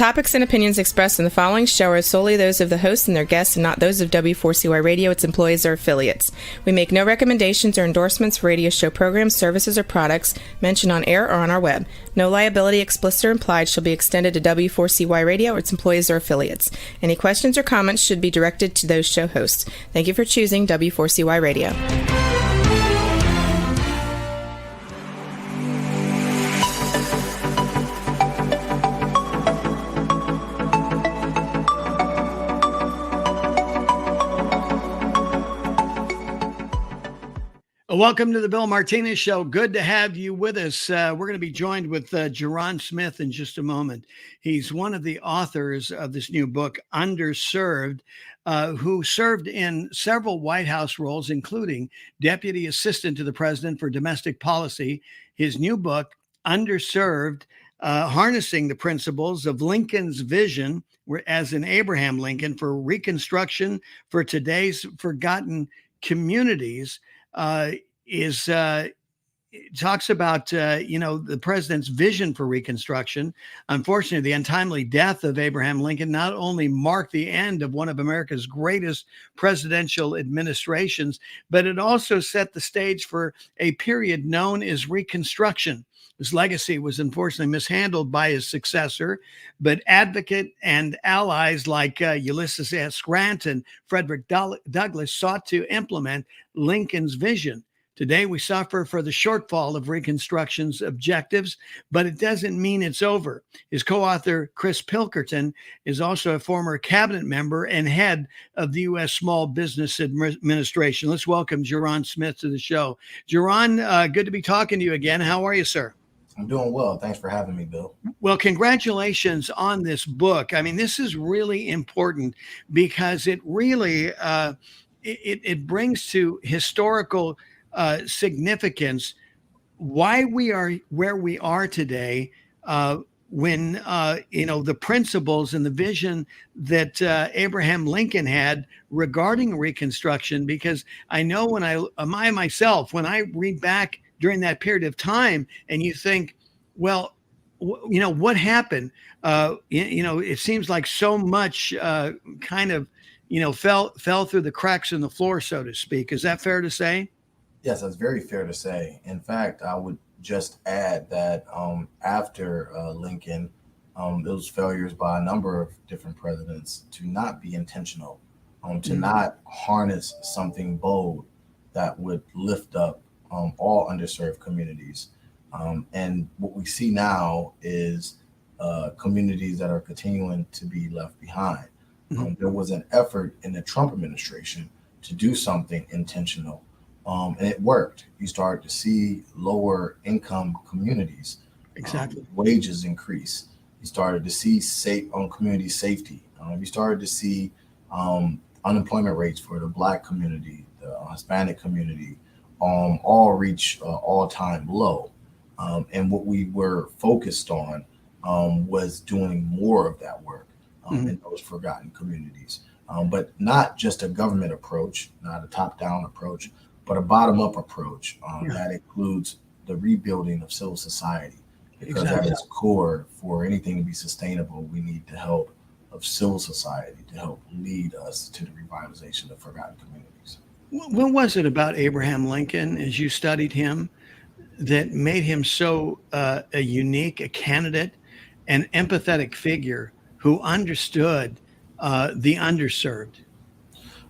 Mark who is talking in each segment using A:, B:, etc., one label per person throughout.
A: topics and opinions expressed in the following show are solely those of the host and their guests and not those of W4CY Radio, its employees, or affiliates. We make no recommendations or endorsements for radio show programs, services, or products mentioned on air or on our web. No liability, explicit or implied, shall be extended to W4CY Radio or its employees or affiliates. Any questions or comments should be directed to those show hosts. Thank you for choosing W4CY Radio.
B: Welcome to the Bill Martinez Show. Good to have you with us. We're going to be joined with Ja'Ron Smith in just a moment. He's one of the authors of this new book, Underserved, who served in several White House roles, including Deputy Assistant to the President for Domestic Policy. His new book, Underserved, harnessing the principles of Lincoln's vision as in Abraham Lincoln for Reconstruction for today's forgotten communities, talks about, the president's vision for Reconstruction. Unfortunately, the untimely death of Abraham Lincoln not only marked the end of one of America's greatest presidential administrations, but it also set the stage for a period known as Reconstruction. His legacy was unfortunately mishandled by his successor, but advocate and allies like Ulysses S. Grant and Frederick Douglass sought to implement Lincoln's vision. Today, we suffer for the shortfall of Reconstruction's objectives, but it doesn't mean it's over. His co-author, Chris Pilkington, is also a former cabinet member and head of the U.S. Small Business Administration. Let's welcome Ja'Ron Smith to the show. Ja'Ron, good to be talking to you again. How are you, sir?
C: I'm doing well. Thanks for having me, Bill.
B: Well, congratulations on this book. I mean, this is really important because it really it brings to historical significance why we are where we are today, when the principles and the vision that Abraham Lincoln had regarding Reconstruction. Because I know when I read back during that period of time, and you think, well, what happened? It seems like so much fell through the cracks in the floor, so to speak. Is that fair to say?
C: Yes, that's very fair to say. In fact, I would just add that after Lincoln, those failures by a number of different presidents to not be intentional, to not harness something bold that would lift up all underserved communities. And what we see now is communities that are continuing to be left behind. There was an effort in the Trump administration to do something intentional, and it worked. You started to see lower income communities, wages increase. You started to see community safety. You started to see unemployment rates for the Black community, the Hispanic community, all reach all-time low. And what we were focused on was doing more of that work in those forgotten communities. But not just a government approach, not a top-down approach, but a bottom-up approach that includes the rebuilding of civil society. Because at its core, for anything to be sustainable, we need the help of civil society to help lead us to the revitalization of forgotten communities.
B: What was it about Abraham Lincoln, as you studied him, that made him so a candidate, an empathetic figure who understood the underserved?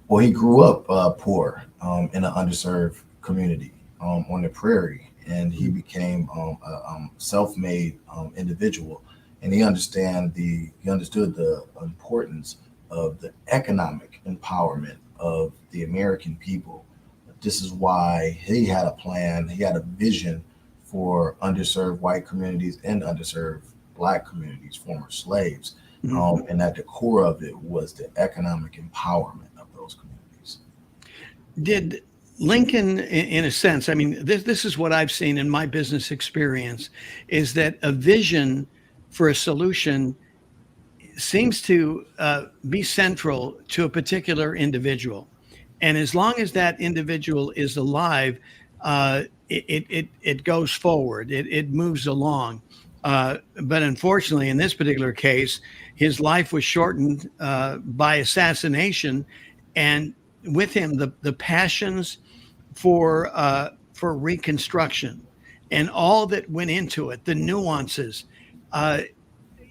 C: Well, he grew up poor in an underserved community on the prairie, and he became a self-made individual, and he understood the importance of the economic empowerment of the American people. This is why he had a plan, he had a vision for underserved white communities and underserved Black communities, former slaves. And at the core of it was the economic empowerment of those communities.
B: Did Lincoln, in a sense, I mean, this is what I've seen in my business experience, is that a vision for a solution seems to be central to a particular individual. And as long as that individual is alive, it goes forward, it moves along. But unfortunately, in this particular case, his life was shortened by assassination, and with him, the passions for Reconstruction and all that went into it, the nuances. Uh,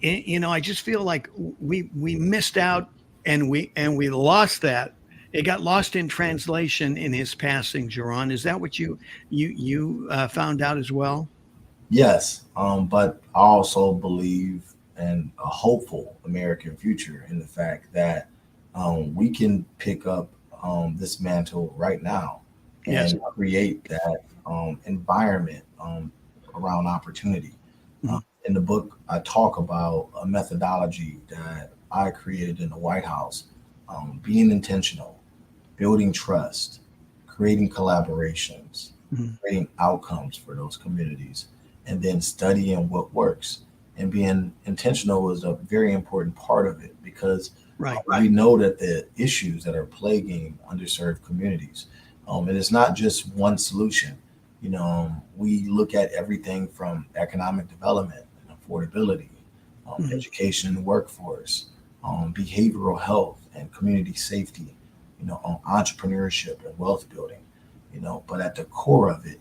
B: I just feel like we missed out, and we lost that. It got lost in translation in his passing. Jaron, is that what you found out as well?
C: Yes, but I also believe in a hopeful American future in the fact that we can pick up this mantle right now
B: Yes.
C: and create that environment around opportunity.
B: Mhm.
C: In the book, I talk about a methodology that I created in the White House, being intentional, building trust, creating collaborations,
B: Mhm.
C: creating outcomes for those communities, and then studying what works. And being intentional is a very important part of it because
B: Right.
C: we know that the issues that are plaguing underserved communities, and it's not just one solution. We look at everything from economic development and affordability,
B: Mhm.
C: education and workforce, behavioral health and community safety, entrepreneurship and wealth building, but at the core of it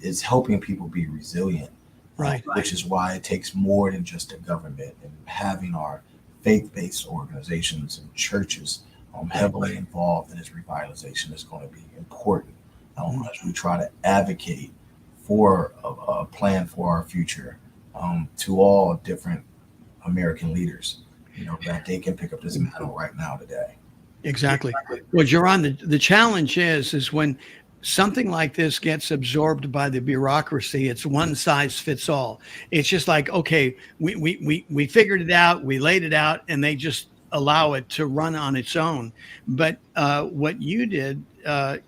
C: is helping people be resilient,
B: Right.
C: which is why it takes more than just a government and having our faith-based organizations and churches heavily involved in this revitalization is going to be important as we try to advocate for a plan for our future to all different American leaders, that they can pick up this mantle right now today.
B: Exactly. Well, Jaron, the challenge is when something like this gets absorbed by the bureaucracy, it's one size fits all. It's just like, okay, we figured it out, we laid it out, and they just allow it to run on its own. But what you did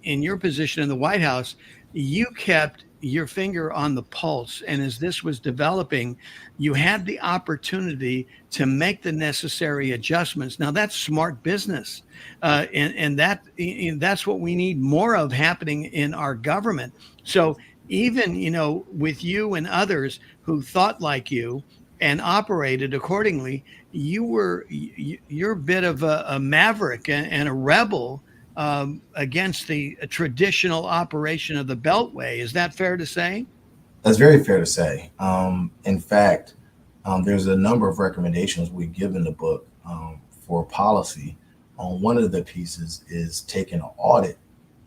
B: in your position in the White House, you kept your finger on the pulse. And as this was developing, you had the opportunity to make the necessary adjustments. Now, that's smart business. And that's what we need more of happening in our government. So even with you and others who thought like you and operated accordingly, you're a bit of a maverick and a rebel against the traditional operation of the Beltway. Is that fair to say?
C: That's very fair to say. In fact, there's a number of recommendations we give in the book for policy. One of the pieces is taking an audit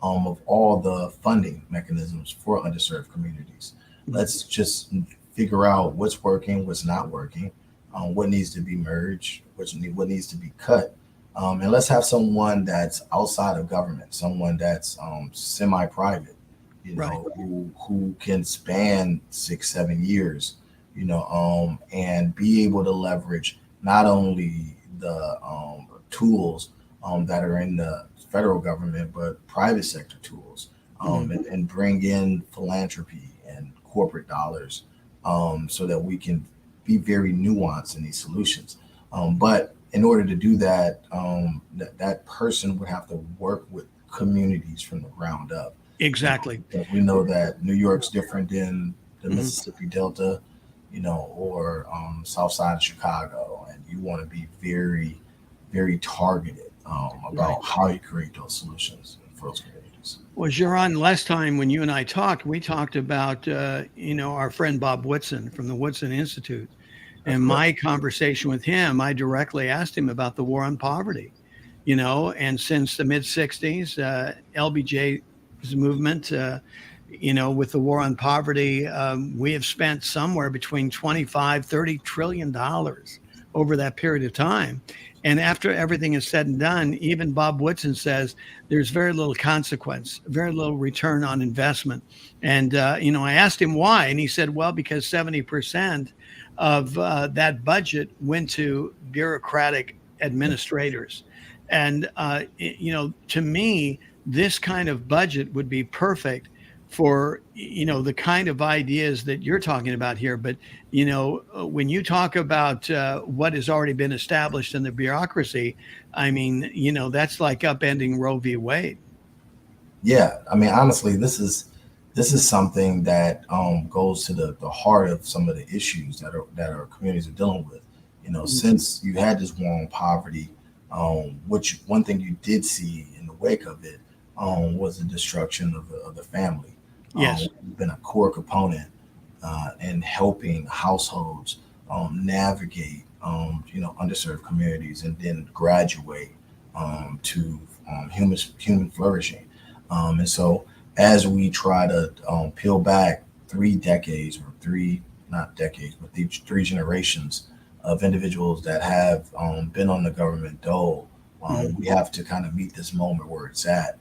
C: of all the funding mechanisms for underserved communities. Let's just figure out what's working, what's not working, what needs to be merged, what needs to be cut. And let's have someone that's outside of government, someone that's semi-private,
B: Right.
C: who can span 6, 7 years, and be able to leverage not only the tools that are in the federal government, but private sector tools, and bring in philanthropy and corporate dollars, so that we can be very nuanced in these solutions. But in order to do that, that person would have to work with communities from the ground up.
B: Exactly.
C: Because we know that New York's different than the
B: Mhm.
C: Mississippi Delta, or South Side of Chicago, and you want to be very, very targeted about how you create those solutions for those communities.
B: Well, Jaron, last time when you and I talked, we talked about our friend Bob Woodson from the Woodson Institute.
C: That's
B: And
C: correct.
B: my conversation with him, I directly asked him about the war on poverty. And since the mid 60s, LBJ's movement, with the war on poverty, we have spent somewhere between 25, $30 trillion over that period of time. And after everything is said and done, even Bob Woodson says there's very little consequence, very little return on investment. And, I asked him why. And he said, well, because 70% of that budget went to bureaucratic administrators. And, to me, this kind of budget would be perfect for the kind of ideas that you're talking about here. But when you talk about what has already been established in the bureaucracy, I mean, that's like upending Roe v. Wade.
C: Yeah, I mean, honestly, this this is something that goes to the heart of some of the issues that our communities are dealing with. Since you had this war on poverty, which one thing you did see in the wake of it was the destruction of the family.
B: Yes,
C: been a core component in helping households navigate, underserved communities and then graduate to human flourishing. And so as we try to peel back 3 decades, or not decades, but 3 generations of individuals that have been on the government dole, we have to kind of meet this moment where it's at.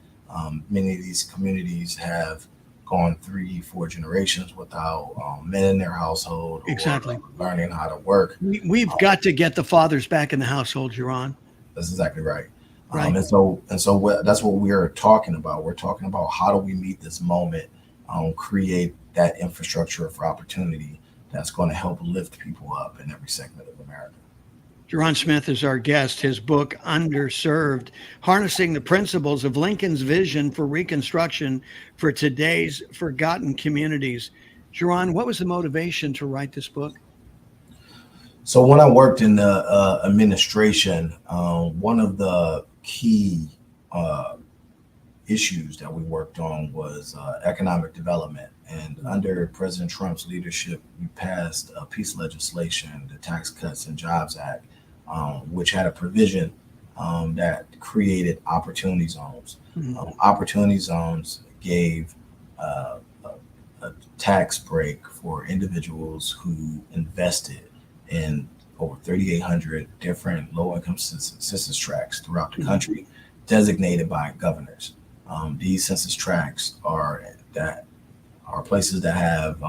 C: Many of these communities have gone 3-4 generations without men in their household, or
B: exactly.
C: learning how to work.
B: We've got to get the fathers back in the household, Jaron.
C: That's exactly right.
B: Right.
C: That's what we're talking about. We're talking about how do we meet this moment, create that infrastructure for opportunity that's going to help lift people up in every segment of America.
B: Jaron Smith is our guest. His book, Underserved, Harnessing the Principles of Lincoln's Vision for Reconstruction for Today's Forgotten Communities. Jaron, what was the motivation to write this book?
C: So when I worked in the administration, one of the key issues that we worked on was economic development. And under President Trump's leadership, we passed a piece of legislation, the Tax Cuts and Jobs Act, which had a provision that created opportunity zones. Opportunity zones gave a tax break for individuals who invested in over 3,800 different low-income census tracts throughout the country, designated by governors. These census tracts are places that have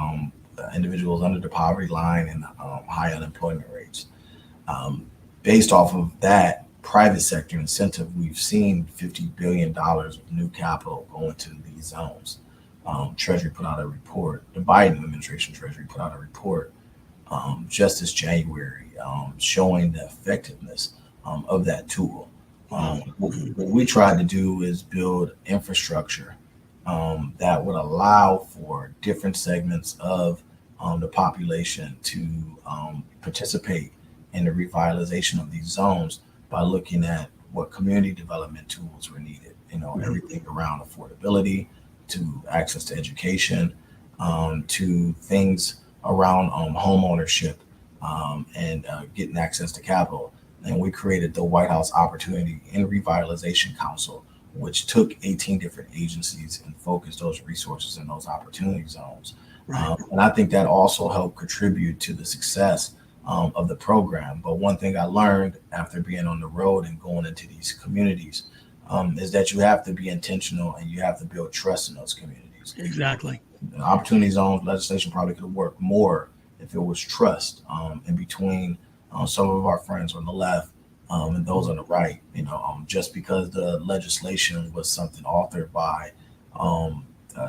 C: individuals under the poverty line and high unemployment rates. Based off of that private sector incentive, we've seen $50 billion of new capital go into these zones. Treasury put out a report, the Biden administration Treasury put out a report just this January, showing the effectiveness of that tool. What we tried to do is build infrastructure that would allow for different segments of the population to participate in the revitalization of these zones by looking at what community development tools were needed. Everything around affordability, to access to education, to things around home ownership, and getting access to capital. And we created the White House Opportunity and Revitalization Council, which took 18 different agencies and focused those resources in those opportunity zones.
B: Right.
C: And I think that also helped contribute to the success of the program. But one thing I learned after being on the road and going into these communities is that you have to be intentional and you have to build trust in those communities.
B: Exactly.
C: Opportunity zones legislation probably could have worked more if it was trust in between some of our friends on the left and those on the right. Just because the legislation was something authored by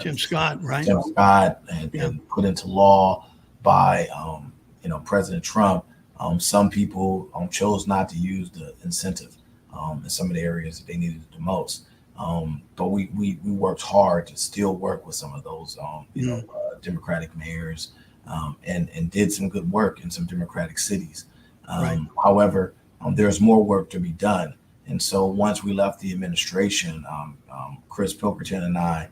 B: Tim Scott, right?
C: Tim Scott and put into law by President Trump. Some people chose not to use the incentive in some of the areas that they needed it the most. But we worked hard to still work with some of those Democratic mayors and did some good work in some Democratic cities.
B: Right.
C: However, there's more work to be done. And so once we left the administration, Chris Pilkerton and I,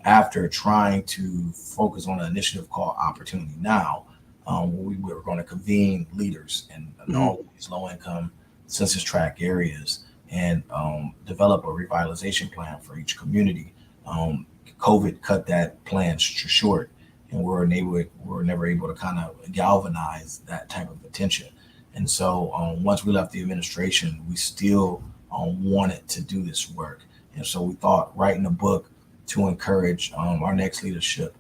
C: after trying to focus on an initiative called Opportunity Now, we were going to convene leaders in all of these low-income census tract areas and develop a revitalization plan for each community. COVID cut that plan short, and we were never able to kind of galvanize that type of attention. And so once we left the administration, we still wanted to do this work. And so we thought writing a book to encourage our next leadership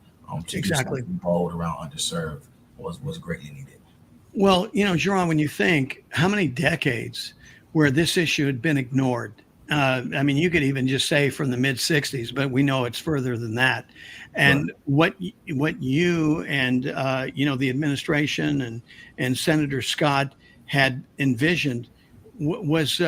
C: to do something bold around underserved was greatly needed.
B: Well, Jaron, when you think how many decades where this issue had been ignored, you could even just say from the mid 60s, but we know it's further than that. And what you and the administration and Senator Scott had envisioned was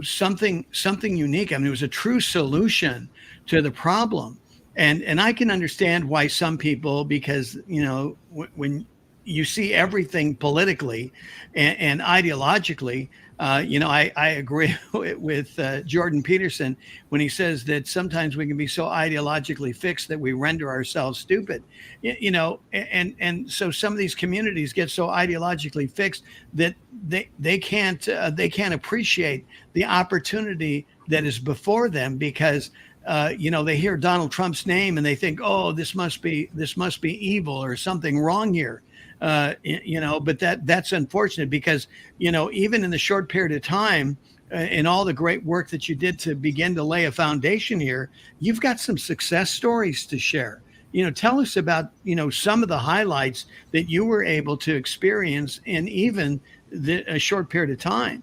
B: something unique. It was a true solution to the problem. And I can understand why some people, because when you see everything politically and ideologically, I agree with Jordan Peterson when he says that sometimes we can be so ideologically fixed that we render ourselves stupid. And so some of these communities get so ideologically fixed that they can't appreciate the opportunity that is before them, because they hear Donald Trump's name and they think, oh, this must be evil or something wrong here. But that's unfortunate, because, even in the short period of time and all the great work that you did to begin to lay a foundation here, you've got some success stories to share. Tell us about, some of the highlights that you were able to experience in even a short period of time.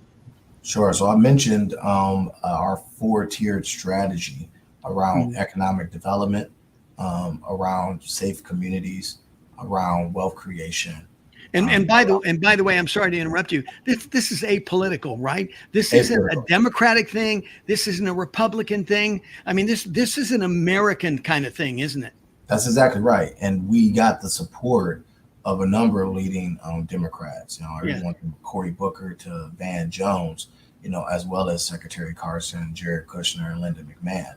C: Sure. So I mentioned our 4-tiered strategy around economic development, around safe communities, around wealth creation.
B: And by the way, I'm sorry to interrupt you. This is apolitical, right? This isn't a Democratic thing. This isn't a Republican thing. I mean, this is an American kind of thing, isn't it?
C: That's exactly right. And we got the support of a number of leading Democrats. Everyone from Cory Booker to Van Jones, as well as Secretary Carson, Jared Kushner, and Linda McMahon.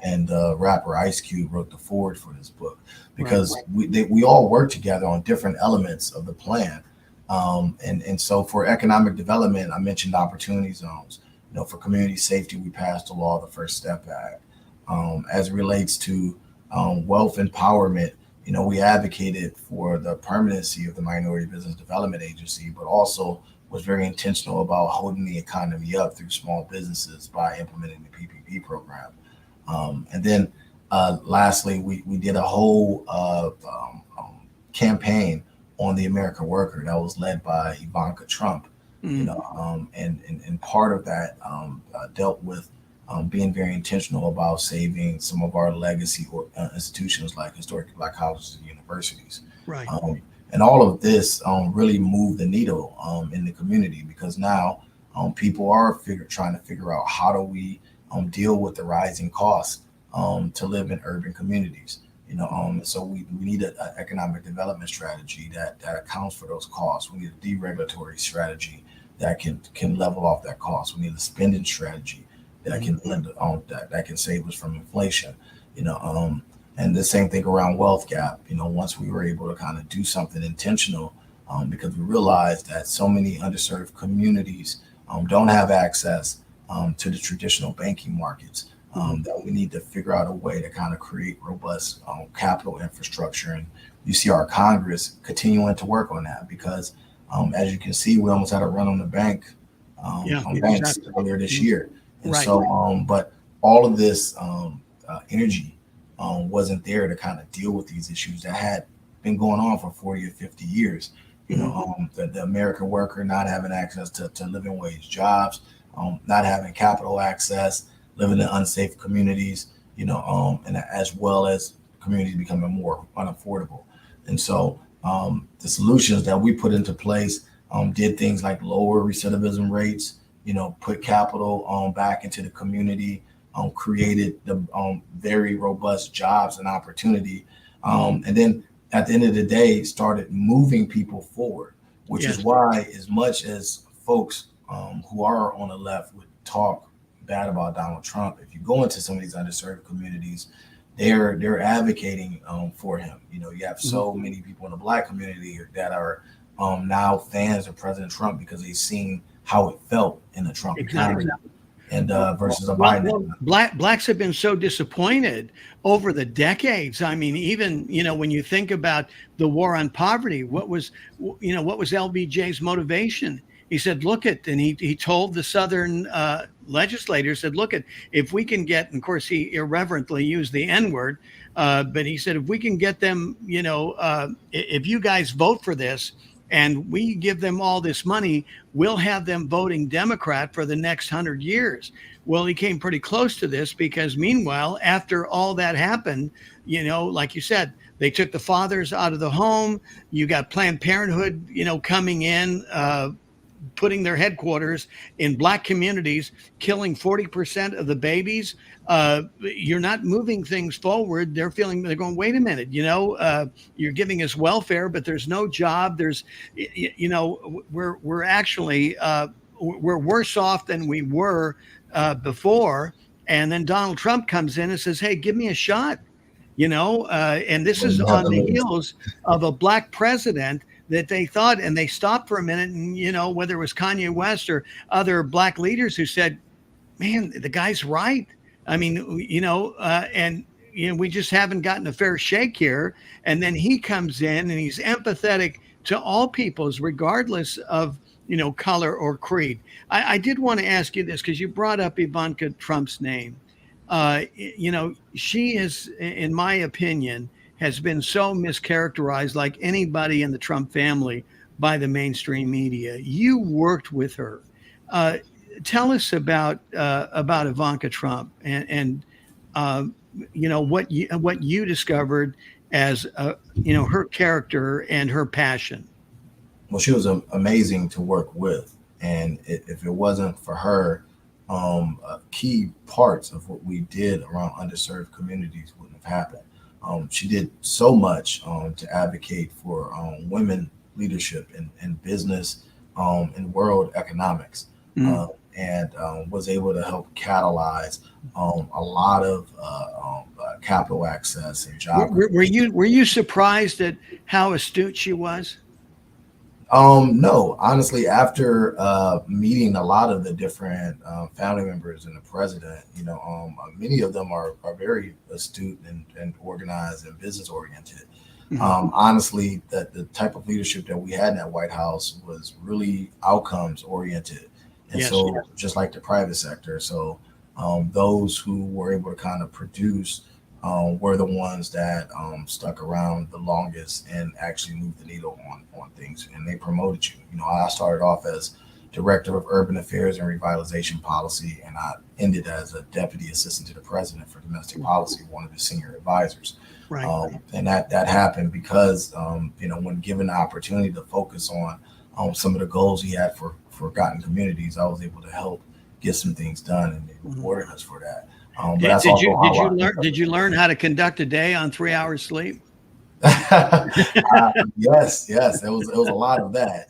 C: And rapper Ice Cube wrote the foreword for this book, because we all work together on different elements of the plan. And so for economic development, I mentioned opportunity zones. For community safety, we passed the law, the First Step Act. As it relates to wealth empowerment, we advocated for the permanency of the Minority Business Development Agency, but also was very intentional about holding the economy up through small businesses by implementing the PPP program. And then lastly, we did a whole campaign on the American worker that was led by Ivanka Trump. And part of that dealt with being very intentional about saving some of our legacy institutions like historic Black colleges and universities.
B: Right.
C: And all of this really moved the needle in the community, because now people are trying to figure out, how do we deal with the rising costs to live in urban communities. So we need an economic development strategy that accounts for those costs. We need a deregulatory strategy that can level off that cost. We need a spending strategy that can that can save us from inflation. And the same thing around wealth gap. Once we were able to kind of do something intentional, because we realized that so many underserved communities don't have access to the traditional banking markets, that we need to figure out a way to kind of create robust capital infrastructure. And you see our Congress continuing to work on that, because as you can see, we almost had a run on the banks earlier this year. And so, but all of this energy wasn't there to kind of deal with these issues that had been going on for 40 or 50 years. The American worker not having access to living wage jobs, not having capital access, living in unsafe communities, and as well as communities becoming more unaffordable. And so the solutions that we put into place did things like lower recidivism rates, put capital back into the community, created the very robust jobs and opportunity. And then at the end of the day, started moving people forward, which is why, as much as folks who are on the left would talk bad about Donald Trump, if you go into some of these underserved communities, they're advocating for him. You have so many people in the Black community that are now fans of President Trump because they've seen how it felt in the Trump economy. And versus a Biden.
B: Blacks have been so disappointed over the decades. I mean, even, when you think about the war on poverty, what was LBJ's motivation? He said, and he told the Southern legislators, said, if we can get, and of course he irreverently used the N-word, but he said, if we can get them, if you guys vote for this, and we give them all this money, we'll have them voting Democrat for the next 100 years. Well, he came pretty close to this, because meanwhile, after all that happened, like you said, they took the fathers out of the home. You got Planned Parenthood, coming in, putting their headquarters in black communities, killing 40% of the babies. You're not moving things forward. They're going, wait a minute, you're giving us welfare, but there's no job. We're actually, we're worse off than we were before. And then Donald Trump comes in and says, hey, give me a shot, and this is on the heels of a black president that they thought, and they stopped for a minute, and whether it was Kanye West or other black leaders who said, man, the guy's right. I mean, we just haven't gotten a fair shake here. And then he comes in and he's empathetic to all peoples, regardless of color or creed. I did want to ask you this, because you brought up Ivanka Trump's name. She is, in my opinion, has been so mischaracterized, like anybody in the Trump family, by the mainstream media. You worked with her. Tell us about Ivanka Trump and what you discovered as her character and her passion.
C: Well, she was amazing to work with, and if it wasn't for her, key parts of what we did around underserved communities wouldn't have happened. She did so much to advocate for women leadership in business, in world economics, and was able to help catalyze a lot of capital access and job.
B: Were you surprised at how astute she was?
C: No, honestly, after meeting a lot of the different family members and the president, many of them are very astute and organized and business oriented. Honestly, the type of leadership that we had in that White House was really outcomes oriented. And so just like the private sector. So those who were able to kind of produce were the ones that stuck around the longest and actually moved the needle on things, and they promoted you. I started off as Director of Urban Affairs and Revitalization Policy, and I ended as a Deputy Assistant to the President for Domestic Policy, one of his senior advisors.
B: Right.
C: And that happened because, when given the opportunity to focus on some of the goals he had for forgotten communities, I was able to help get some things done, and they rewarded us for that.
B: Did you learn how to conduct a day on 3 hours sleep?
C: Yes, there was a lot of that,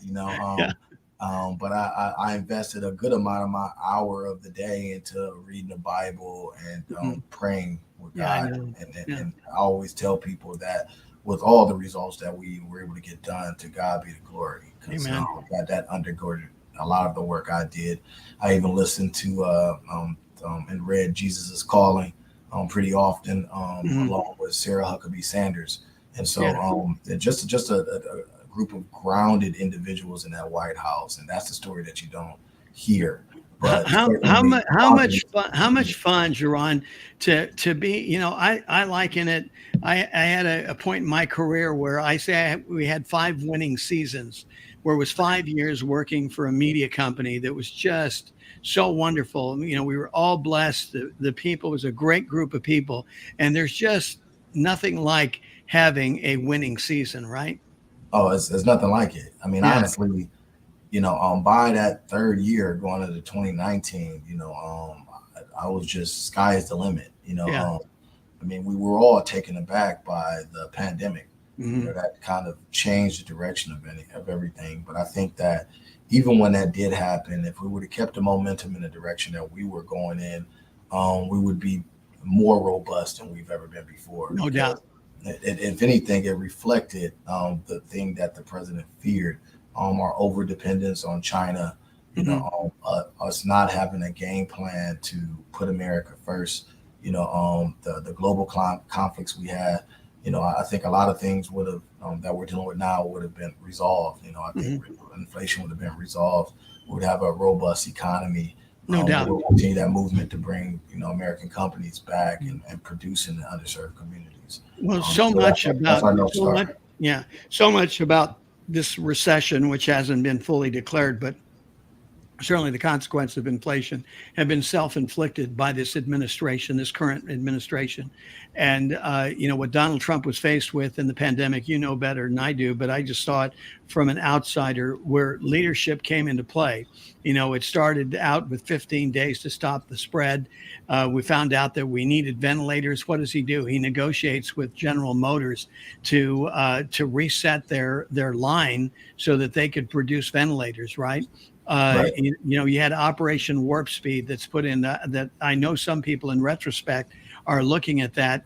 C: but I invested a good amount of my hour of the day into reading the Bible and praying with God. And I always tell people that with all the results that we were able to get done, to God be the glory, because that undergirded a lot of the work I did. I even listened to and read Jesus is Calling pretty often, along with Sarah Huckabee Sanders. And so just a group of grounded individuals in that White House. And that's the story that you don't hear. But
B: how much fun, Jaron, to be, I liken it. I had a point in my career where we had 5 winning seasons, where it was 5 years working for a media company that was just so wonderful. We were all blessed. The people, was a great group of people, and there's just nothing like having a winning season, right?
C: Oh, it's nothing like it. I mean, honestly, by that third year going into 2019, I was just, sky is the limit. I mean, we were all taken aback by the pandemic. That kind of changed the direction of everything. But I think that even when that did happen, if we would have kept the momentum in the direction that we were going in, we would be more robust than we've ever been before.
B: No doubt.
C: If anything, it reflected the thing that the president feared, our over dependence on China, us not having a game plan to put America first, the global conflicts we had. I think a lot of things would have that we're dealing with now would have been resolved. I think inflation would have been resolved. We would have a robust economy.
B: No doubt.
C: We'll continue that movement to bring American companies back and produce in the underserved communities.
B: Well, so much about this recession, which hasn't been fully declared, but certainly the consequence of inflation have been self-inflicted by this administration, this current administration. And, what Donald Trump was faced with in the pandemic, you know better than I do, but I just saw it from an outsider where leadership came into play. It started out with 15 days to stop the spread. We found out that we needed ventilators. What does he do? He negotiates with General Motors to reset their line so that they could produce ventilators, right?
C: Right.
B: You had Operation Warp Speed that's put in that I know some people in retrospect are looking at that,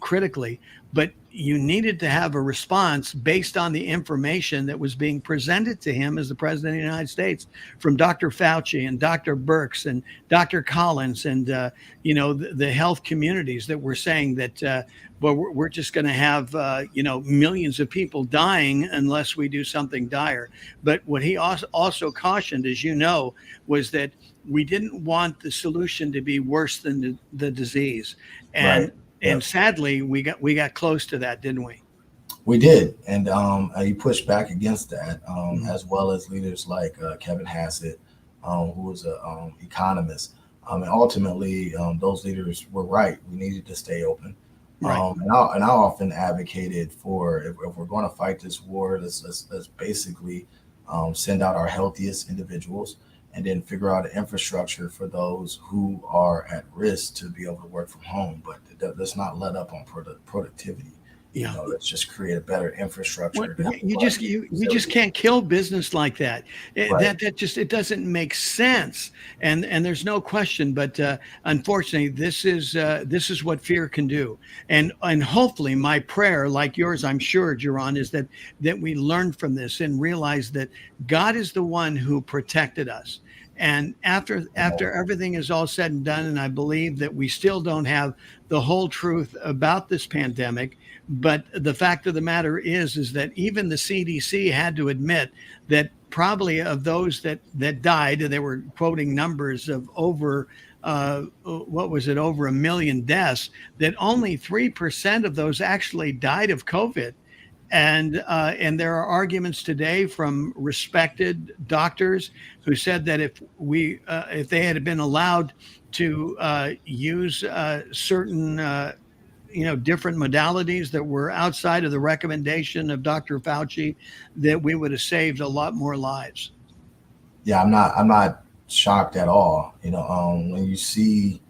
B: critically, but you needed to have a response based on the information that was being presented to him as the president of the United States from Dr. Fauci and Dr. Birx and Dr. Collins and, the health communities that were saying that, we're just going to have, millions of people dying unless we do something dire. But what he also cautioned, as you know, was that we didn't want the solution to be worse than the disease. And
C: Right.
B: and sadly, we got close to that, didn't we?
C: We did, and he pushed back against that,
B: Mhm.
C: as well as leaders like Kevin Hassett, who was an economist. And ultimately, those leaders were right. We needed to stay open.
B: Right.
C: And I often advocated for if we're going to fight this war, let's basically send out our healthiest individuals and then figure out an infrastructure for those who are at risk to be able to work from home. But let's not let up on productivity.
B: Yeah.
C: Let's just create a better infrastructure.
B: You just can't kill business like that.
C: Right.
B: It doesn't make sense. And there's no question. But unfortunately, this is what fear can do. And hopefully, my prayer, like yours, I'm sure, Jaron, is that we learn from this and realize that God is the one who protected us. And after everything is all said and done, and I believe that we still don't have the whole truth about this pandemic, but the fact of the matter is that even the CDC had to admit that probably of those that died, they were quoting numbers of over over 1 million deaths, that only 3% of those actually died of COVID. And there are arguments today from respected doctors who said that if they had been allowed to use certain different modalities that were outside of the recommendation of Dr. Fauci, that we would have saved a lot more lives.
C: Yeah, I'm not shocked at all. When you see.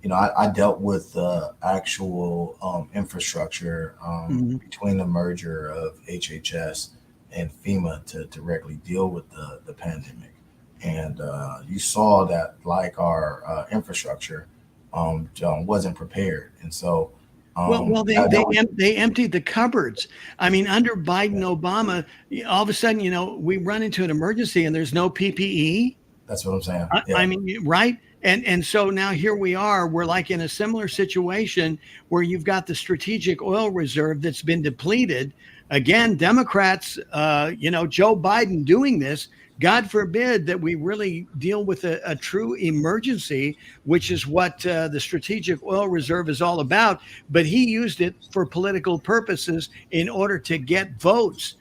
C: I dealt with the actual infrastructure between the merger of HHS and FEMA to directly deal with the pandemic. And you saw that like our infrastructure wasn't prepared. And so
B: they emptied the cupboards. I mean, under Biden, Obama, all of a sudden, we run into an emergency and there's no PPE.
C: That's what I'm saying.
B: Yeah. I mean, right. And so now here we are, we're like in a similar situation where you've got the strategic oil reserve that's been depleted. Again, Democrats, Joe Biden doing this, God forbid that we really deal with a true emergency, which is what the strategic oil reserve is all about. But he used it for political purposes in order to get votes.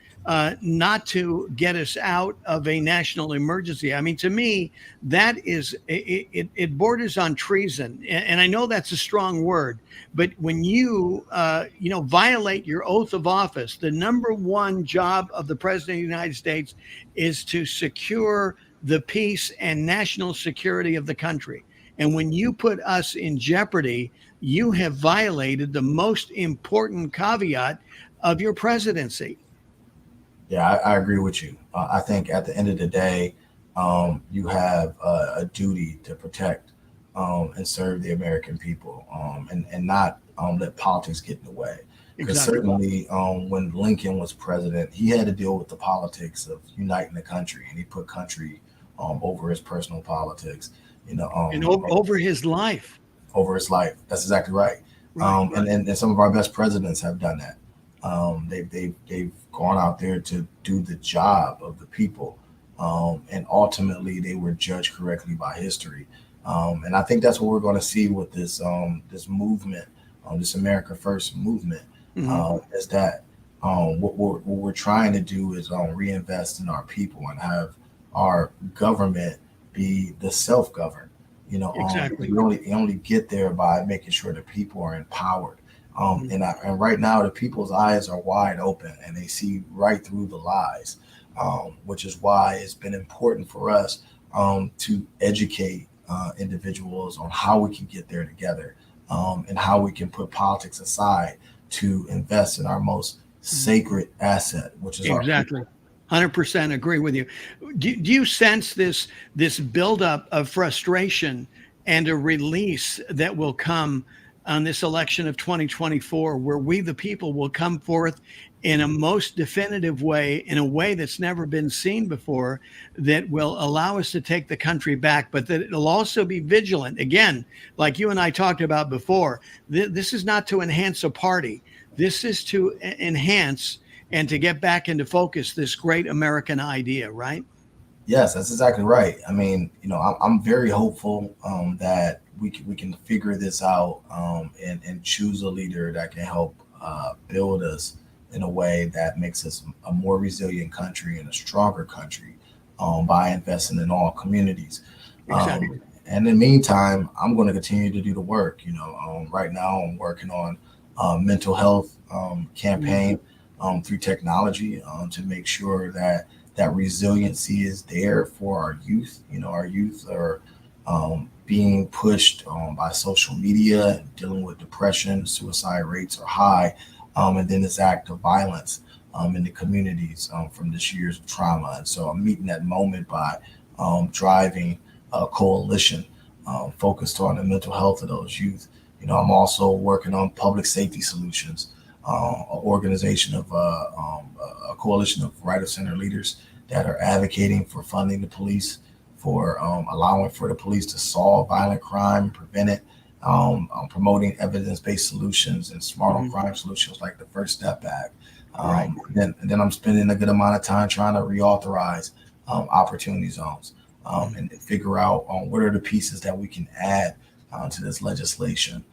B: Not to get us out of a national emergency. I mean, to me, that is, it borders on treason. And I know that's a strong word, but when you, violate your oath of office, the number one job of the president of the United States is to secure the peace and national security of the country. And when you put us in jeopardy, you have violated the most important caveat of your presidency.
C: Yeah, I agree with you. I think at the end of the day, you have a duty to protect and serve the American people, and not let politics get in the way. Because certainly when Lincoln was president, he had to deal with the politics of uniting the country, and he put country over his personal politics.
B: And over his life.
C: Over his life. That's exactly right. Right. And some of our best presidents have done that. They've gone out there to do the job of the people, and ultimately they were judged correctly by history. And I think that's what we're going to see with this movement, this America First movement, is that what we're trying to do is reinvest in our people and have our government be the self-governed.
B: Exactly.
C: You only get there by making sure that people are empowered. And right now, the people's eyes are wide open and they see right through the lies, which is why it's been important for us to educate individuals on how we can get there together, and how we can put politics aside to invest in our most sacred asset, which is
B: Exactly. 100% agree with you. Do you sense this buildup of frustration and a release that will come on this election of 2024, where we, the people, will come forth in a most definitive way, in a way that's never been seen before, that will allow us to take the country back, but that it'll also be vigilant. Again, like you and I talked about before, this is not to enhance a party. This is to enhance and to get back into focus this great American idea, right?
C: Yes, that's exactly right. I mean, I'm very hopeful that we can figure this out, and choose a leader that can help build us in a way that makes us a more resilient country and a stronger country, by investing in all communities.
B: Exactly.
C: And in the meantime, I'm going to continue to do the work. Right now I'm working on mental health campaign through technology, to make sure that resiliency is there for our youth. Our youth are being pushed by social media, dealing with depression, suicide rates are high, and then this act of violence in the communities from this year's trauma. And so I'm meeting that moment by driving a coalition focused on the mental health of those youth. I'm also working on public safety solutions, an organization of a coalition of right of center leaders that are advocating for funding the police, for allowing for the police to solve violent crime, prevent it, promoting evidence-based solutions and smart on crime solutions like the First Step Act.
B: Right.
C: Then I'm spending a good amount of time trying to reauthorize opportunity zones, and figure out what are the pieces that we can add to this legislation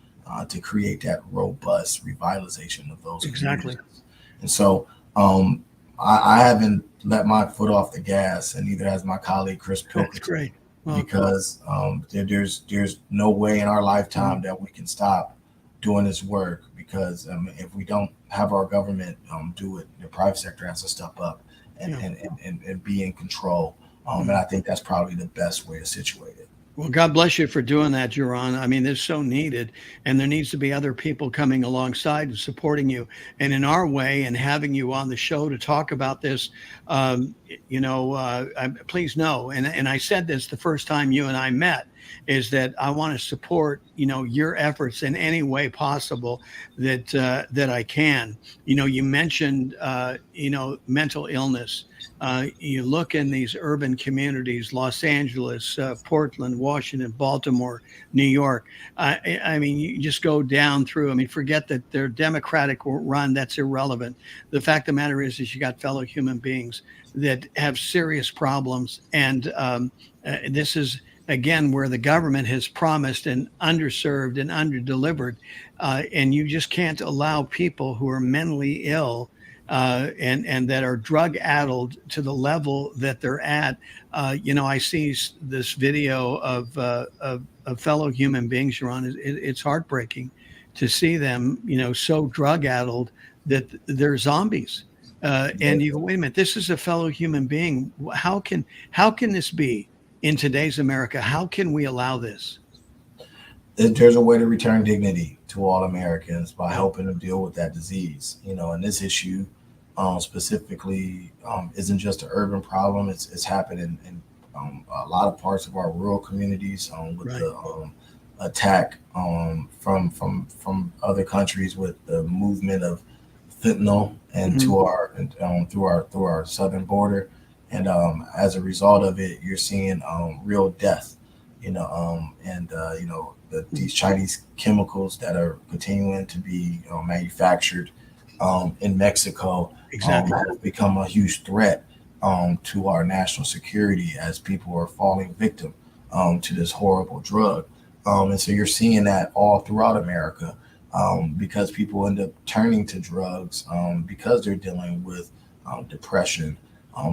C: to create that robust revitalization of those
B: Exactly.
C: communities. And so I haven't let my foot off the gas, and neither has my colleague Chris
B: That's
C: Pilkington,
B: great. Well,
C: because there's no way in our lifetime that we can stop doing this work, because if we don't have our government do it, the private sector has to step up and be in control. And I think that's probably the best way to situate it.
B: well, God bless you for doing that, Jaron. I mean, it's so needed, and there needs to be other people coming alongside and supporting you, and in our way, and having you on the show to talk about this. Please know, and I said this the first time you and I met, is that I want to support your efforts in any way possible that I can. You mentioned mental illness. You look in these urban communities, Los Angeles, Portland, Washington, Baltimore, New York. I mean, you just go down through. I mean, forget that they're Democratic run. That's irrelevant. The fact of the matter is you got fellow human beings that have serious problems. And this is, again, where the government has promised and underserved and underdelivered. And you just can't allow people who are mentally ill and that are drug addled to the level that they're at. I see this video of fellow human beings, Sharon. It's heartbreaking to see them, so drug addled that they're zombies. And you go, wait a minute, this is a fellow human being. How can this be in today's America? How can we allow this?
C: There's a way to return dignity to all Americans by helping them deal with that disease. And this issue specifically isn't just an urban problem. It's happening in a lot of parts of our rural communities with
B: Right.
C: the attack from other countries with the movement of fentanyl and through our southern border, and as a result of it, you're seeing real death. These Chinese chemicals that are continuing to be manufactured in Mexico
B: Exactly.
C: have become a huge threat to our national security as people are falling victim to this horrible drug. And so you're seeing that all throughout America because people end up turning to drugs because they're dealing with depression,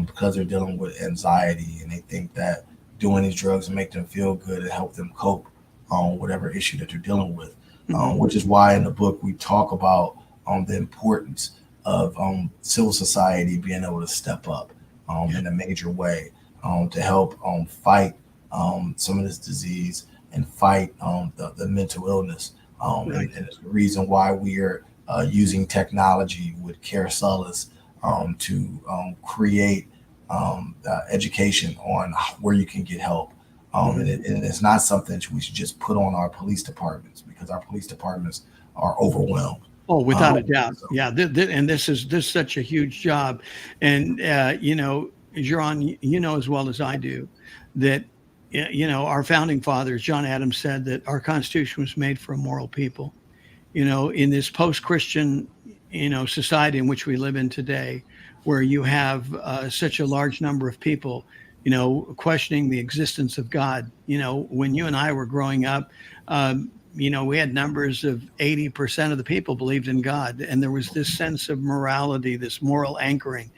C: because they're dealing with anxiety, and they think that doing these drugs and make them feel good and help them cope on whatever issue that they're dealing with. Which is why in the book we talk about the importance of civil society being able to step up in a major way to help fight some of this disease and fight the mental illness. And it's the reason why we are using technology with Care Solace to create education on where you can get help. And it's not something we should just put on our police departments, because our police departments are overwhelmed.
B: Oh, without a doubt. Yeah. And this is such a huge job. And, Jaron, you know as well as I do that, our founding fathers, John Adams, said that our Constitution was made for a moral people. In this post-Christian, society in which we live in today, where you have such a large number of people questioning the existence of God. When you and I were growing up, we had numbers of 80% of the people believed in God. And there was this sense of morality, this moral anchoring.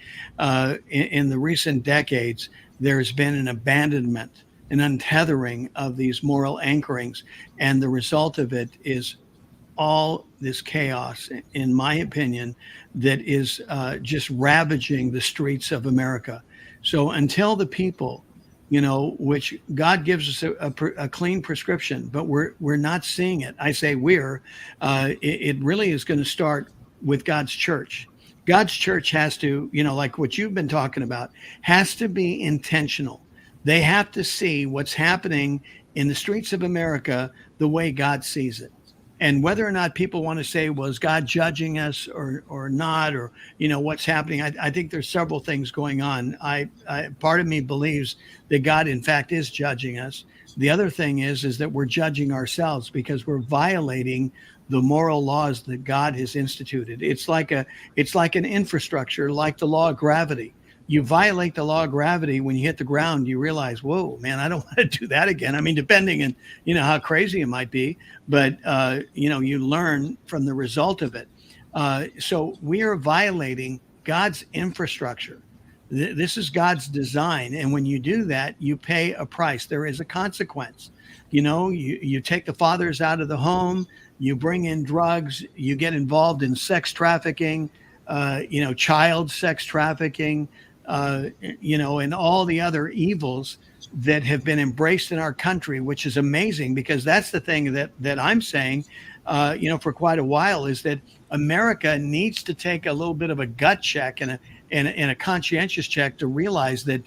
B: In the recent decades, there's been an abandonment, an untethering of these moral anchorings. And the result of it is all this chaos, in my opinion, that is just ravaging the streets of America. So until the people, which God gives us a clean prescription, but we're not seeing it. I say it really is going to start with God's church. God's church has to, like what you've been talking about, has to be intentional. They have to see what's happening in the streets of America the way God sees it. And whether or not people want to say, well, is God judging us or not, or, what's happening? I think there's several things going on. Part of me believes that God, in fact, is judging us. The other thing is that we're judging ourselves because we're violating the moral laws that God has instituted. It's like an infrastructure, like the law of gravity. You violate the law of gravity when you hit the ground, you realize, whoa, man, I don't want to do that again. I mean, depending on, how crazy it might be, but, you learn from the result of it. So we are violating God's infrastructure. This is God's design. And when you do that, you pay a price. There is a consequence. You take the fathers out of the home, you bring in drugs, you get involved in sex trafficking, child sex trafficking, and all the other evils that have been embraced in our country, which is amazing, because that's the thing that I'm saying, for quite a while, is that America needs to take a little bit of a gut check and a conscientious check to realize that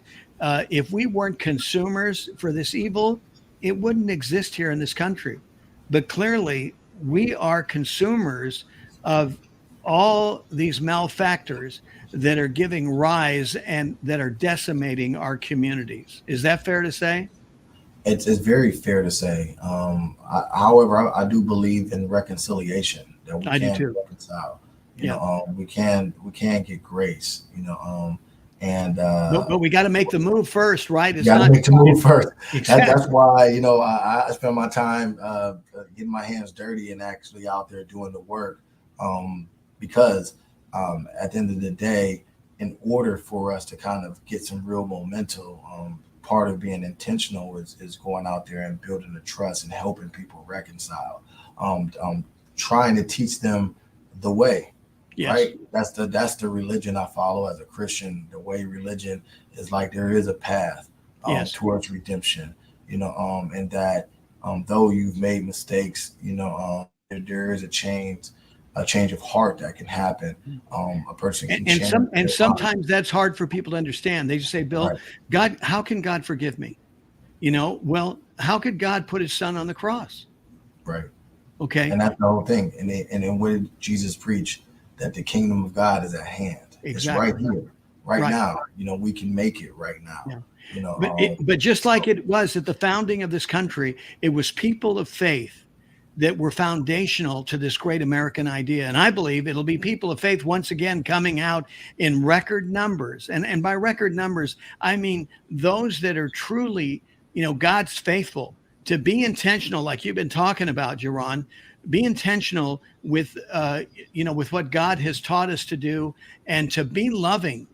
B: if we weren't consumers for this evil, it wouldn't exist here in this country. But clearly, we are consumers of all these malefactors that are giving rise and that are decimating our communities. Is that fair to say?
C: It's very fair to say. However, I do believe in reconciliation, that we can reconcile. We can get grace.
B: But we got to make the move first, right?
C: It's got to make the move first.
B: Exactly.
C: That's why I spend my time getting my hands dirty and actually out there doing the work, because at the end of the day, in order for us to kind of get some real momentum, part of being intentional is going out there and building the trust and helping people reconcile, trying to teach them the way. Yes. Right. That's the religion I follow as a Christian. The way religion is like there is a path towards redemption, and that though you've made mistakes, there is a change of heart that can happen. A person can change.
B: And sometimes that's hard for people to understand. They just say, Bill, right. God, how can God forgive me? Well, how could God put his son on the cross?
C: Right.
B: Okay.
C: And that's the whole thing. And then what did Jesus preach? That the kingdom of God is at hand. Exactly. It's right here, right now. We can make it right now. Yeah.
B: But just like it was at the founding of this country, it was people of faith that were foundational to this great American idea. And I believe it'll be people of faith once again coming out in record numbers. And by record numbers, I mean those that are truly, God's faithful, to be intentional, like you've been talking about, Jaron. Be intentional with, with what God has taught us to do, and to be loving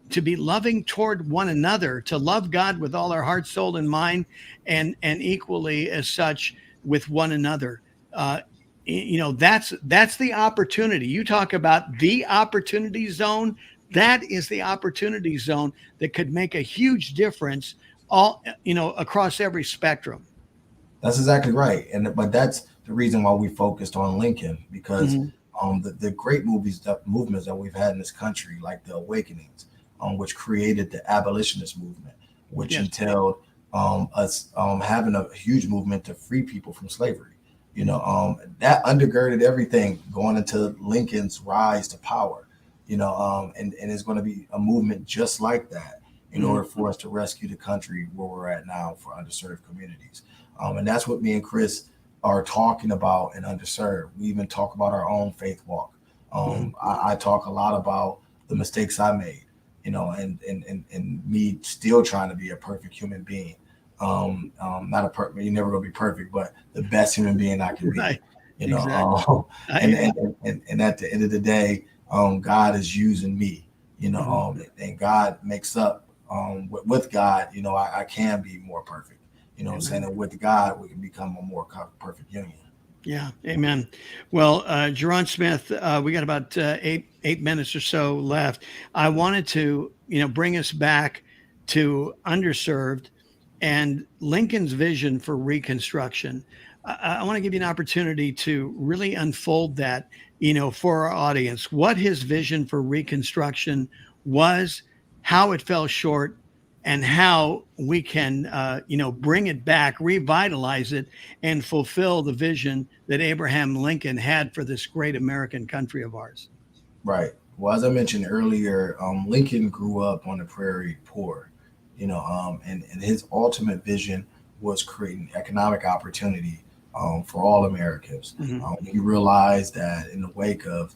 B: toward one another, to love God with all our heart, soul, and mind, and equally as such with one another. That's the opportunity. You talk about the opportunity zone. That is the opportunity zone that could make a huge difference across every spectrum.
C: That's exactly right. But that's the reason why we focused on Lincoln, because the great movements that we've had in this country, like the Awakenings, which created the abolitionist movement, which entailed us having a huge movement to free people from slavery. That undergirded everything going into Lincoln's rise to power. And it's going to be a movement just like that in order for us to rescue the country where we're at now for underserved communities. And that's what me and Chris are talking about in Underserved. We even talk about our own faith walk. I talk a lot about the mistakes I made, and me still trying to be a perfect human being. Not a perfect, you're never gonna be perfect, but the best human being I can be.
B: Right.
C: Exactly. And at the end of the day, God is using me, and God makes up with God, I can be more perfect. I'm saying that with God, we can become a more perfect union.
B: Yeah. Amen. Well, Jaron Smith, we got about 8 minutes or so left. I wanted to, bring us back to Underserved and Lincoln's vision for Reconstruction. I want to give you an opportunity to really unfold that, for our audience, what his vision for Reconstruction was, how it fell short, and how we can, bring it back, revitalize it, and fulfill the vision that Abraham Lincoln had for this great American country of ours.
C: Right. Well, as I mentioned earlier, Lincoln grew up on the prairie poor, and his ultimate vision was creating economic opportunity for all Americans. He realized that in the wake of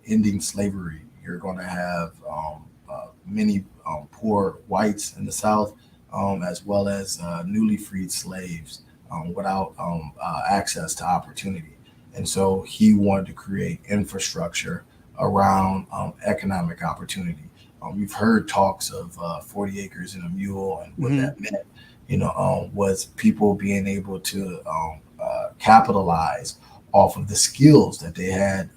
C: ending slavery, you're going to have many poor whites in the South, as well as newly freed slaves without access to opportunity. And so he wanted to create infrastructure around economic opportunity. We've heard talks of 40 acres and a mule, and what that meant, was people being able to capitalize off of the skills that they had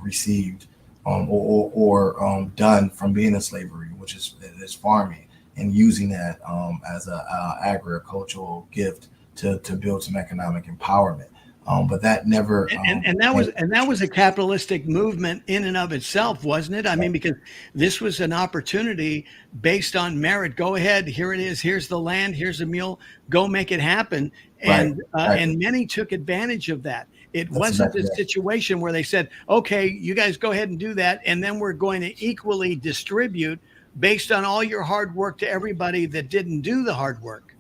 C: received or done from being in slavery, which is farming, and using that as a agricultural gift to build some economic empowerment. But that never
B: and that was a capitalistic movement in and of itself, wasn't it? I mean, because this was an opportunity based on merit. Go ahead, here it is. Here's the land. Here's a mule. Go make it happen. And and many took advantage of that. It wasn't a situation where they said, okay, you guys go ahead and do that, and then we're going to equally distribute based on all your hard work to everybody that didn't do the hard work.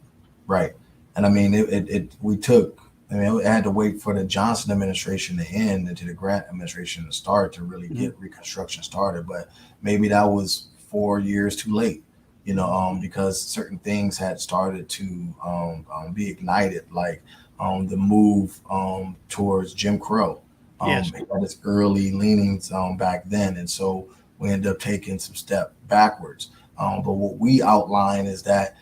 C: Right. And I mean, it had to wait for the Johnson administration to end and to the Grant administration to start to really get Reconstruction started. But maybe that was 4 years too late, because certain things had started to be ignited, like the move towards Jim Crow. It had its early leanings back then. And so we ended up taking some step backwards. But what we outline is that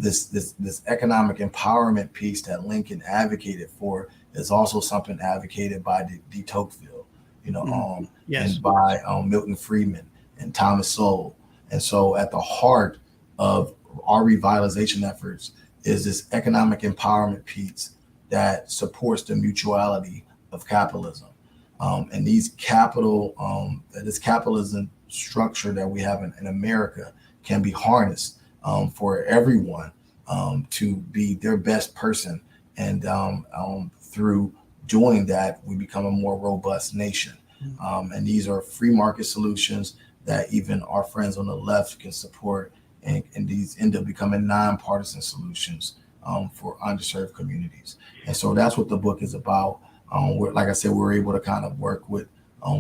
C: this economic empowerment piece that Lincoln advocated for is also something advocated by de Tocqueville, and by Milton Friedman and Thomas Sowell. And so at the heart of our revitalization efforts is this economic empowerment piece that supports the mutuality of capitalism. And this capitalism structure that we have in America can be harnessed for everyone to be their best person. And through doing that, we become a more robust nation. And these are free market solutions that even our friends on the left can support. And these end up becoming nonpartisan solutions for underserved communities. And so that's what the book is about. Like I said, we're able to kind of work with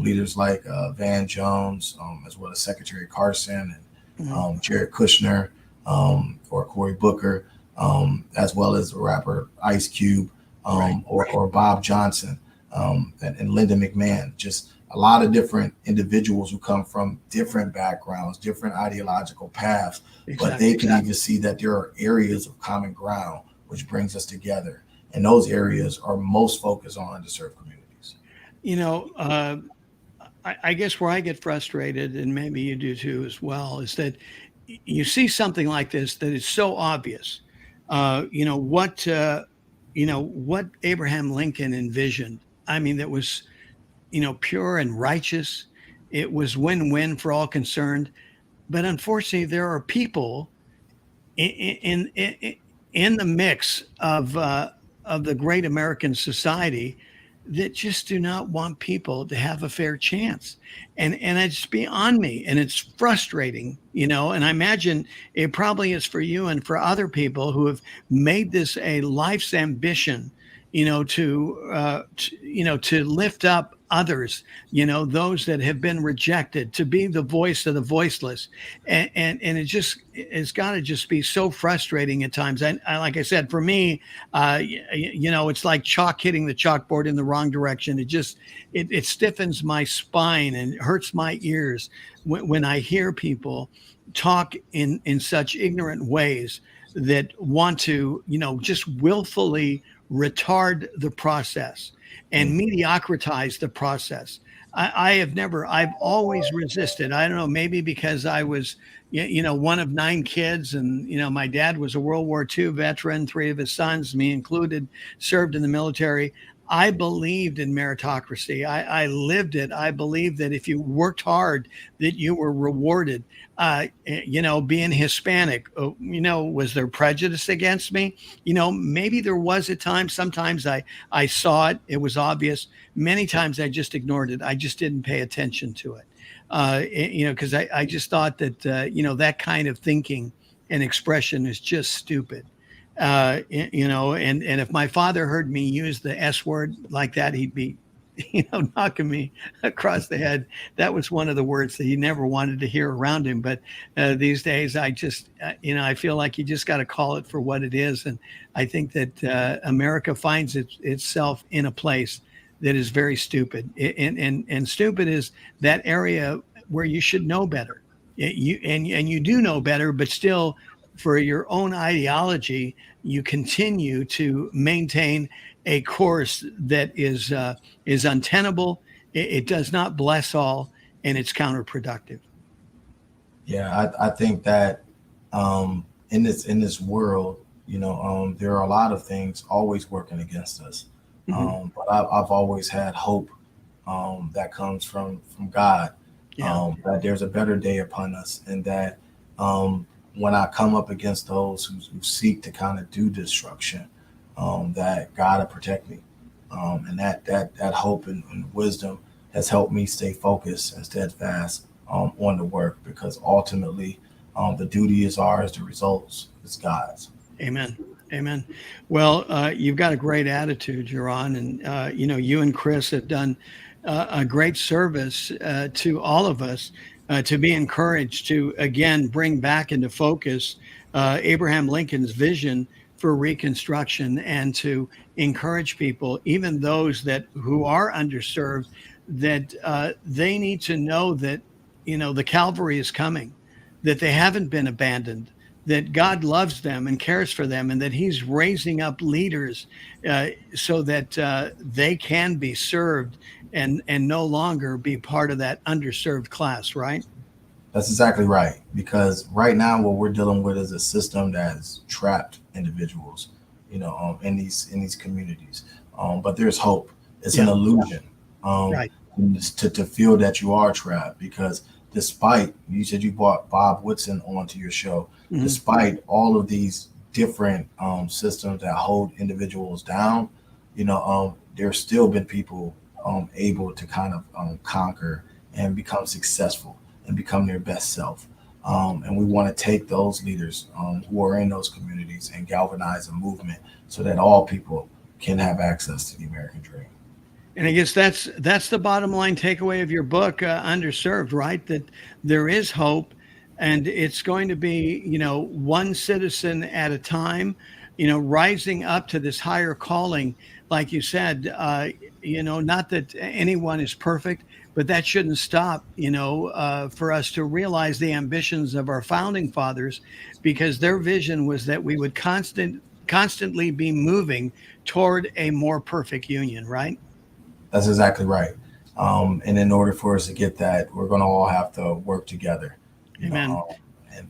C: leaders like Van Jones, as well as Secretary Carson and Jared Kushner, or Cory Booker, as well as the rapper Ice Cube,
B: Right.
C: or Bob Johnson, and Linda McMahon. Just a lot of different individuals who come from different backgrounds, different ideological paths, but they can even see that there are areas of common ground, which brings us together. And those areas are most focused on underserved communities.
B: You know, I guess where I get frustrated, and maybe you do too as well, is that you see something like this that is so obvious. What Abraham Lincoln envisioned. I mean, that was, pure and righteous. It was win-win for all concerned. But unfortunately, there are people in the mix of the great American society that just do not want people to have a fair chance. And it's beyond me, and it's frustrating, and I imagine it probably is for you and for other people who have made this a life's ambition, to lift up others, those that have been rejected, to be the voice of the voiceless. And it's got to just be so frustrating at times. I like I said, for me, it's like chalk hitting the chalkboard in the wrong direction. It stiffens my spine and hurts my ears when I hear people talk in such ignorant ways that want to, just willfully retard the process and mediocritize the process. I've always resisted. I don't know, maybe because I was, one of 9 kids, and, my dad was a World War II veteran, 3 of his sons, me included, served in the military. I believed in meritocracy. I lived it. I believed that if you worked hard, that you were rewarded. Being Hispanic, was there prejudice against me? Maybe there was at times. Sometimes I saw it. It was obvious. Many times I just ignored it. I just didn't pay attention to it. Because I just thought that, that kind of thinking and expression is just stupid. And if my father heard me use the S word like that, he'd be, knocking me across the head. That was one of the words that he never wanted to hear around him. But these days, I just, I feel like you just got to call it for what it is. And I think that America finds itself in a place that is very stupid. And stupid is that area where you should know better. You do know better, but still, for your own ideology, you continue to maintain a course that is untenable. It does not bless all, and it's counterproductive.
C: Yeah, I think that in this world, there are a lot of things always working against us.
B: Mm-hmm.
C: But I've always had hope that comes from God.
B: Yeah.
C: That there's a better day upon us, and that when I come up against those who seek to kind of do destruction, that God will protect me. And that hope and wisdom has helped me stay focused and steadfast on the work, because ultimately the duty is ours, the results is God's.
B: Amen. Amen. Well, you've got a great attitude, Jaron, and you and Chris have done a great service to all of us. To be encouraged to, again, bring back into focus Abraham Lincoln's vision for Reconstruction, and to encourage people, even those who are underserved, that they need to know that, the Calvary is coming, that they haven't been abandoned, that God loves them and cares for them, and that he's raising up leaders so that they can be served and no longer be part of that underserved class, right?
C: That's exactly right. Because right now what we're dealing with is a system that has trapped individuals, in these communities. But there's hope. It's an illusion
B: Right.
C: to feel that you are trapped, because despite, you said you brought Bob Woodson onto your show,
B: Mm-hmm.
C: despite all of these different systems that hold individuals down, there's still been people able to kind of conquer and become successful and become their best self. And we want to take those leaders who are in those communities and galvanize a movement so that all people can have access to the American dream.
B: And I guess that's the bottom line takeaway of your book, Underserved, right? That there is hope, And it's going to be, one citizen at a time, rising up to this higher calling. Like you said, not that anyone is perfect, but that shouldn't stop, for us to realize the ambitions of our founding fathers, because their vision was that we would constantly be moving toward a more perfect union, right?
C: That's exactly right. And in order for us to get that, we're going to all have to work together.
B: Amen.
C: And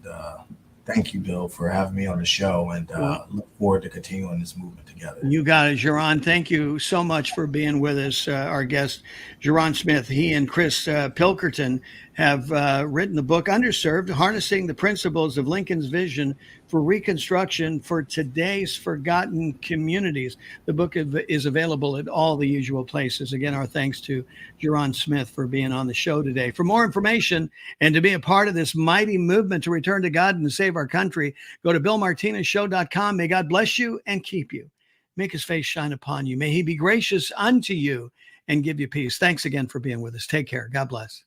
C: thank you, Bill, for having me on the show, and look forward to continuing this movement together.
B: You got it, Jaron. Thank you so much for being with us. Our guest, Jaron Smith, he and Chris Pilkerton have written the book Underserved, Harnessing the Principles of Lincoln's Vision for Reconstruction for Today's Forgotten Communities. The book is available at all the usual places. Again, our thanks to Jaron Smith for being on the show today. For more information and to be a part of this mighty movement to return to God and to save our country, go to BillMartinezShow.com. May God bless you and keep you. Make his face shine upon you. May he be gracious unto you and give you peace. Thanks again for being with us. Take care. God bless.